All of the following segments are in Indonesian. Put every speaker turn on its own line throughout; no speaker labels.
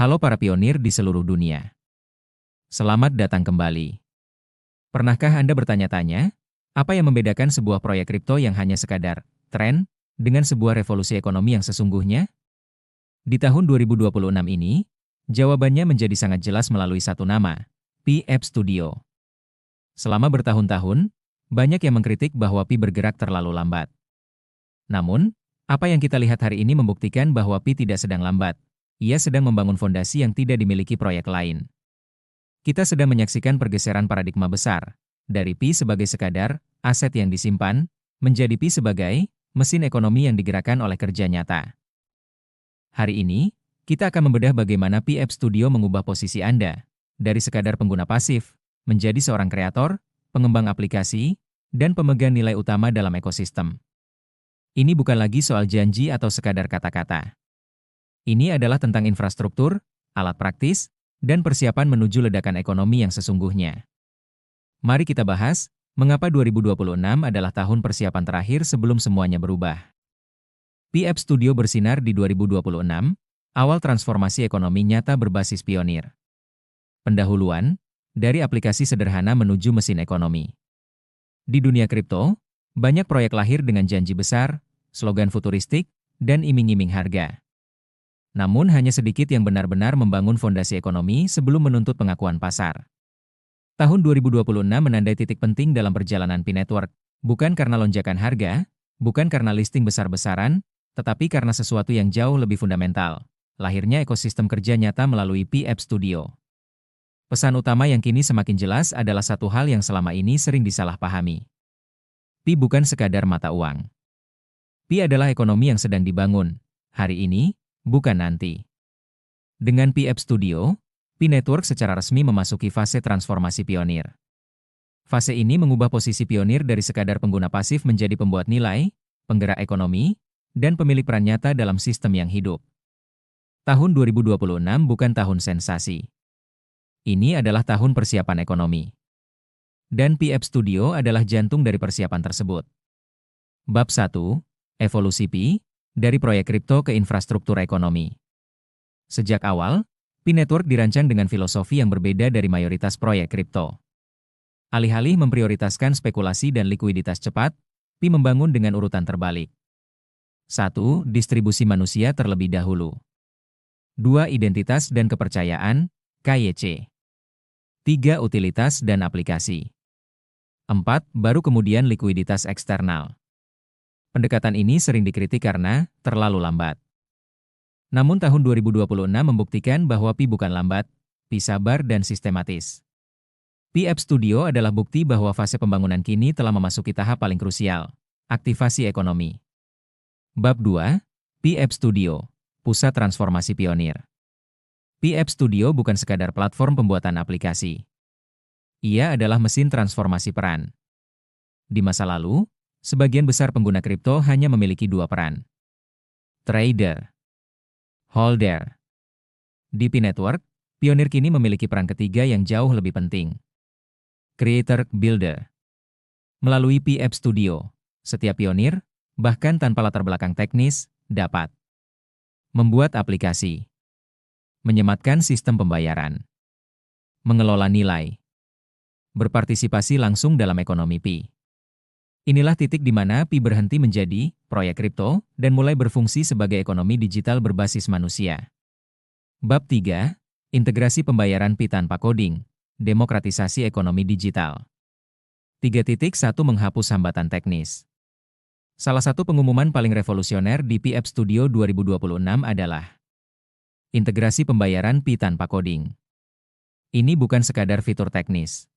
Halo para pionir di seluruh dunia. Selamat datang kembali. Pernahkah Anda bertanya-tanya, apa yang membedakan sebuah proyek kripto yang hanya sekadar tren dengan sebuah revolusi ekonomi yang sesungguhnya? Di tahun 2026 ini, jawabannya menjadi sangat jelas melalui satu nama, Pi Studio. Selama bertahun-tahun, banyak yang mengkritik bahwa Pi bergerak terlalu lambat. Namun, apa yang kita lihat hari ini membuktikan bahwa Pi tidak sedang lambat. Ia sedang membangun fondasi yang tidak dimiliki proyek lain. Kita sedang menyaksikan pergeseran paradigma besar, dari Pi sebagai sekadar aset yang disimpan, menjadi Pi sebagai mesin ekonomi yang digerakkan oleh kerja nyata. Hari ini, kita akan membedah bagaimana Pi Studio mengubah posisi Anda, dari sekadar pengguna pasif, menjadi seorang kreator, pengembang aplikasi, dan pemegang nilai utama dalam ekosistem. Ini bukan lagi soal janji atau sekadar kata-kata. Ini adalah tentang infrastruktur, alat praktis, dan persiapan menuju ledakan ekonomi yang sesungguhnya. Mari kita bahas, mengapa 2026 adalah tahun persiapan terakhir sebelum semuanya berubah. Pi Studio bersinar di 2026, awal transformasi ekonomi nyata berbasis pionir. Pendahuluan, dari aplikasi sederhana menuju mesin ekonomi. Di dunia kripto, banyak proyek lahir dengan janji besar, slogan futuristik, dan iming-iming harga. Namun hanya sedikit yang benar-benar membangun fondasi ekonomi sebelum menuntut pengakuan pasar. Tahun 2026 menandai titik penting dalam perjalanan Pi Network, bukan karena lonjakan harga, bukan karena listing besar-besaran, tetapi karena sesuatu yang jauh lebih fundamental, lahirnya ekosistem kerja nyata melalui Pi Studio. Pesan utama yang kini semakin jelas adalah satu hal yang selama ini sering disalahpahami. Pi bukan sekadar mata uang. Pi adalah ekonomi yang sedang dibangun, hari ini, bukan nanti. Dengan Pi Studio, Pi Network secara resmi memasuki fase transformasi pionir. Fase ini mengubah posisi pionir dari sekadar pengguna pasif menjadi pembuat nilai, penggerak ekonomi, dan pemilik peran nyata dalam sistem yang hidup. Tahun 2026 bukan tahun sensasi. Ini adalah tahun persiapan ekonomi. Dan Pi Studio adalah jantung dari persiapan tersebut. Bab 1, Evolusi Pi, dari proyek kripto ke infrastruktur ekonomi. Sejak awal, Pi Network dirancang dengan filosofi yang berbeda dari mayoritas proyek kripto. Alih-alih memprioritaskan spekulasi dan likuiditas cepat, Pi membangun dengan urutan terbalik. 1. Distribusi manusia terlebih dahulu. 2. Identitas dan kepercayaan, KYC. 3. Utilitas dan aplikasi. 4. Baru kemudian likuiditas eksternal. Pendekatan ini sering dikritik karena terlalu lambat. Namun tahun 2026 membuktikan bahwa Pi bukan lambat, Pi sabar dan sistematis. Pi Studio adalah bukti bahwa fase pembangunan kini telah memasuki tahap paling krusial, aktivasi ekonomi. Bab 2, Pi Studio, Pusat Transformasi Pionir. Pi Studio bukan sekadar platform pembuatan aplikasi. Ia adalah mesin transformasi peran. Di masa lalu, sebagian besar pengguna kripto hanya memiliki dua peran. Trader. Holder. Di Pi Network, pionir kini memiliki peran ketiga yang jauh lebih penting. Creator Builder. Melalui Pi Studio, setiap pionir, bahkan tanpa latar belakang teknis, dapat membuat aplikasi, menyematkan sistem pembayaran, mengelola nilai, berpartisipasi langsung dalam ekonomi Pi. Inilah titik di mana Pi berhenti menjadi proyek kripto dan mulai berfungsi sebagai ekonomi digital berbasis manusia. Bab 3, Integrasi pembayaran Pi tanpa coding, demokratisasi ekonomi digital. 3.1 Menghapus hambatan teknis. Salah satu pengumuman paling revolusioner di Pi Studio 2026 adalah integrasi pembayaran Pi tanpa coding. Ini bukan sekadar fitur teknis.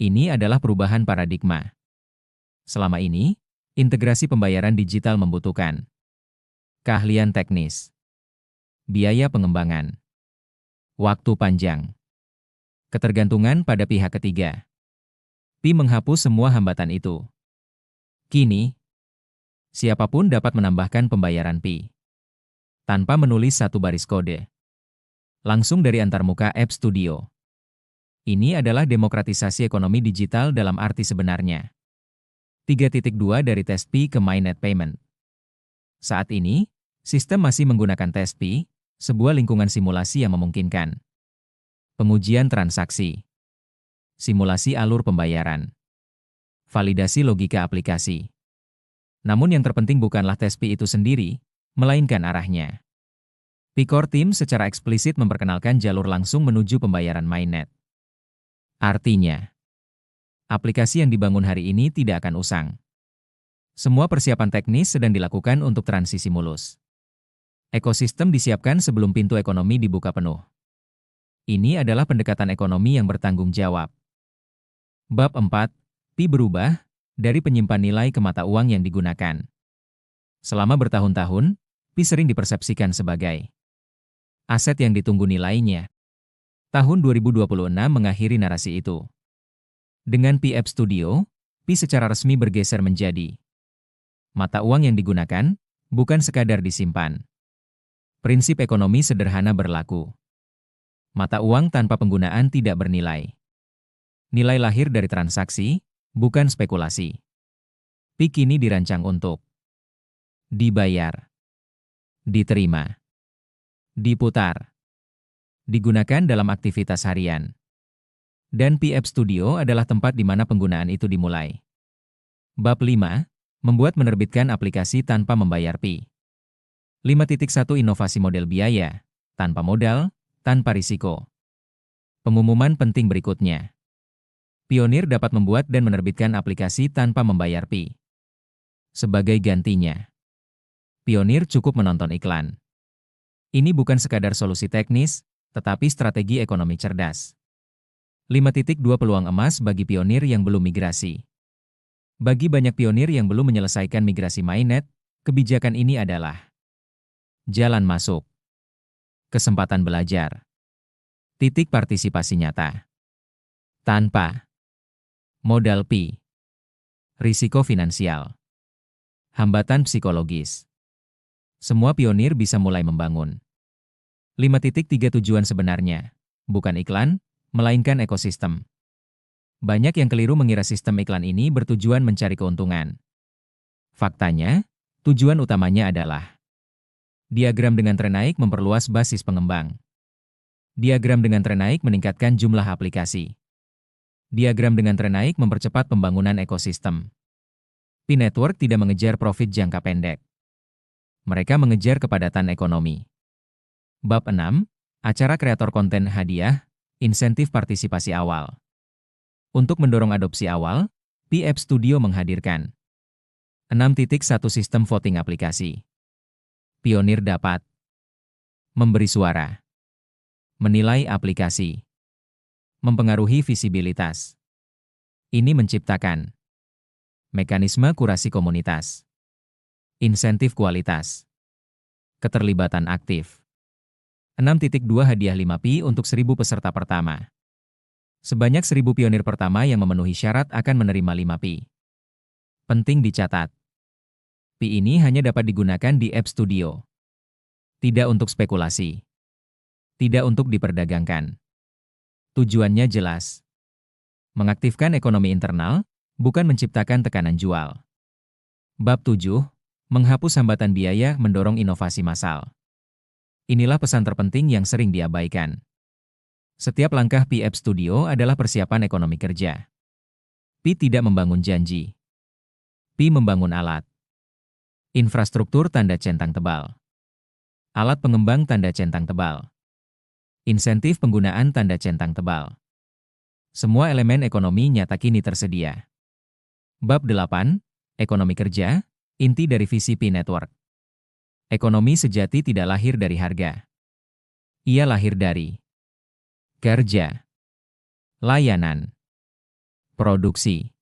Ini adalah perubahan paradigma. Selama ini, integrasi pembayaran digital membutuhkan keahlian teknis, biaya pengembangan, waktu panjang, ketergantungan pada pihak ketiga. Pi menghapus semua hambatan itu. Kini, siapapun dapat menambahkan pembayaran Pi tanpa menulis satu baris kode. Langsung dari antarmuka App Studio. Ini adalah demokratisasi ekonomi digital dalam arti sebenarnya. 3.2 dari tes Pi ke Mainnet Payment. Saat ini, sistem masih menggunakan tes Pi, Sebuah lingkungan simulasi yang memungkinkan. Pengujian transaksi. Simulasi alur pembayaran. Validasi logika aplikasi. Namun yang terpenting bukanlah tes Pi itu sendiri, melainkan arahnya. Pi-Core Team secara eksplisit memperkenalkan jalur langsung menuju pembayaran mainnet. Artinya, aplikasi yang dibangun hari ini tidak akan usang. Semua persiapan teknis sedang dilakukan untuk transisi mulus. Ekosistem disiapkan sebelum pintu ekonomi dibuka penuh. Ini adalah pendekatan ekonomi yang bertanggung jawab. Bab 4, Pi berubah dari penyimpan nilai ke mata uang yang digunakan. Selama bertahun-tahun, Pi sering dipersepsikan sebagai aset yang ditunggu nilainya. Tahun 2026 mengakhiri narasi itu. Dengan Pi App Studio, Pi secara resmi bergeser menjadi mata uang yang digunakan, bukan sekadar disimpan. Prinsip ekonomi sederhana berlaku. Mata uang tanpa penggunaan tidak bernilai. Nilai lahir dari transaksi, bukan spekulasi. Pi kini dirancang untuk dibayar, diterima, diputar, digunakan dalam aktivitas harian. Dan Pi App Studio adalah tempat di mana penggunaan itu dimulai. Bab 5, membuat menerbitkan aplikasi tanpa membayar Pi. 5.1 Inovasi model biaya, tanpa modal, tanpa risiko. Pengumuman penting berikutnya. Pionir dapat membuat dan menerbitkan aplikasi tanpa membayar Pi. Sebagai gantinya, Pionir cukup menonton iklan. Ini bukan sekadar solusi teknis, tetapi strategi ekonomi cerdas. 5.2 Peluang emas bagi pionir yang belum migrasi. Bagi banyak pionir yang belum menyelesaikan migrasi mainnet, kebijakan ini adalah jalan masuk, kesempatan belajar, titik partisipasi nyata. Tanpa modal Pi, risiko finansial, hambatan psikologis. Semua pionir bisa mulai membangun. 5.3 Tujuan sebenarnya, bukan iklan, melainkan ekosistem. Banyak yang keliru mengira sistem iklan ini bertujuan mencari keuntungan. Faktanya, tujuan utamanya adalah diagram dengan tren naik memperluas basis pengembang. Diagram dengan tren naik meningkatkan jumlah aplikasi. Diagram dengan tren naik mempercepat pembangunan ekosistem. Pi Network tidak mengejar profit jangka pendek. Mereka mengejar kepadatan ekonomi. Bab 6, acara kreator konten hadiah, insentif partisipasi awal. Untuk mendorong adopsi awal, Pi App Studio menghadirkan 6.1 Sistem voting aplikasi. Pionir dapat memberi suara, menilai aplikasi, mempengaruhi visibilitas. Ini menciptakan mekanisme kurasi komunitas, insentif kualitas, keterlibatan aktif. 6.2 Hadiah 5 Pi untuk 1.000 peserta pertama. Sebanyak 1.000 pionir pertama yang memenuhi syarat akan menerima 5 Pi. Penting dicatat, Pi ini hanya dapat digunakan di App Studio. Tidak untuk spekulasi. Tidak untuk diperdagangkan. Tujuannya jelas. Mengaktifkan ekonomi internal, bukan menciptakan tekanan jual. Bab 7, menghapus hambatan biaya mendorong inovasi massal. Inilah pesan terpenting yang sering diabaikan. Setiap langkah Pi App Studio adalah persiapan ekonomi kerja. Pi tidak membangun janji. Pi membangun alat. Infrastruktur tanda centang tebal. Alat pengembang tanda centang tebal. Insentif penggunaan tanda centang tebal. Semua elemen ekonomi nyata kini tersedia. Bab 8, Ekonomi Kerja, inti dari visi Pi Network. Ekonomi sejati tidak lahir dari harga. Ia lahir dari kerja, layanan, produksi,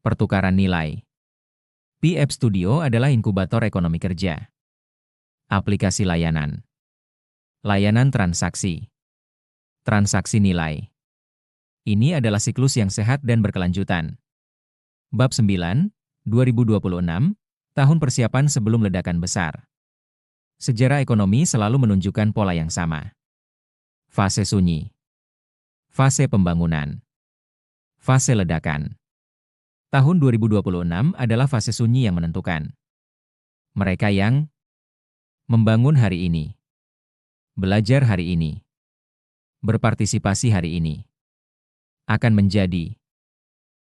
pertukaran nilai. Pi App Studio adalah inkubator ekonomi kerja. Aplikasi layanan. Layanan transaksi. Transaksi nilai. Ini adalah siklus yang sehat dan berkelanjutan. Bab 9, 2026, tahun persiapan sebelum ledakan besar. Sejarah ekonomi selalu menunjukkan pola yang sama. Fase sunyi. Fase pembangunan. Fase ledakan. Tahun 2026 adalah fase sunyi yang menentukan. Mereka yang membangun hari ini belajar hari ini, berpartisipasi hari ini, akan menjadi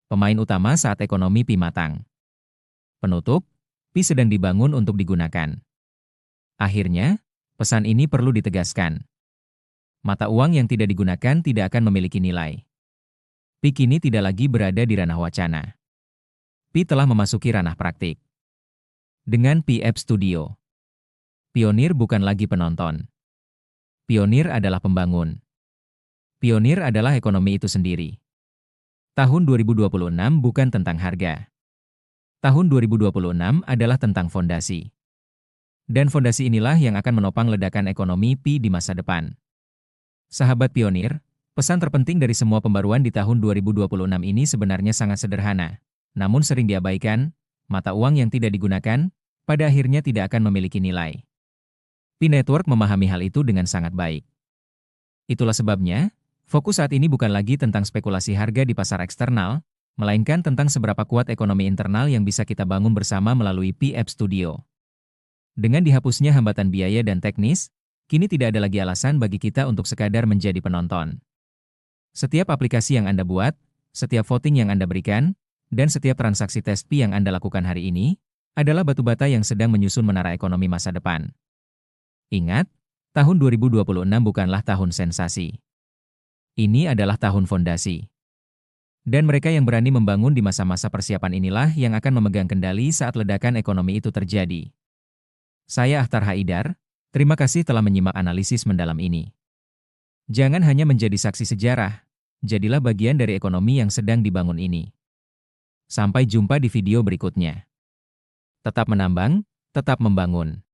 pemain utama saat ekonomi Pi matang. Penutup, Pi sedang dibangun untuk digunakan. Akhirnya, pesan ini perlu ditegaskan. Mata uang yang tidak digunakan tidak akan memiliki nilai. Pi kini tidak lagi berada di ranah wacana. Pi telah memasuki ranah praktik. Dengan Pi App Studio, pionir bukan lagi penonton. Pionir adalah pembangun. Pionir adalah ekonomi itu sendiri. Tahun 2026 bukan tentang harga. Tahun 2026 adalah tentang fondasi. Dan fondasi inilah yang akan menopang ledakan ekonomi Pi di masa depan. Sahabat pionir, pesan terpenting dari semua pembaruan di tahun 2026 ini sebenarnya sangat sederhana. Namun sering diabaikan, mata uang yang tidak digunakan, pada akhirnya tidak akan memiliki nilai. Pi Network memahami hal itu dengan sangat baik. Itulah sebabnya, fokus saat ini bukan lagi tentang spekulasi harga di pasar eksternal, melainkan tentang seberapa kuat ekonomi internal yang bisa kita bangun bersama melalui Pi App Studio. Dengan dihapusnya hambatan biaya dan teknis, kini tidak ada lagi alasan bagi kita untuk sekadar menjadi penonton. Setiap aplikasi yang Anda buat, setiap voting yang Anda berikan, dan setiap transaksi tes Pi yang Anda lakukan hari ini, adalah batu bata yang sedang menyusun menara ekonomi masa depan. Ingat, tahun 2026 bukanlah tahun sensasi. Ini adalah tahun fondasi. Dan mereka yang berani membangun di masa-masa persiapan inilah yang akan memegang kendali saat ledakan ekonomi itu terjadi. Saya Akhtar Haidar, terima kasih telah menyimak analisis mendalam ini. Jangan hanya menjadi saksi sejarah, jadilah bagian dari ekonomi yang sedang dibangun ini. Sampai jumpa di video berikutnya. Tetap menambang, tetap membangun.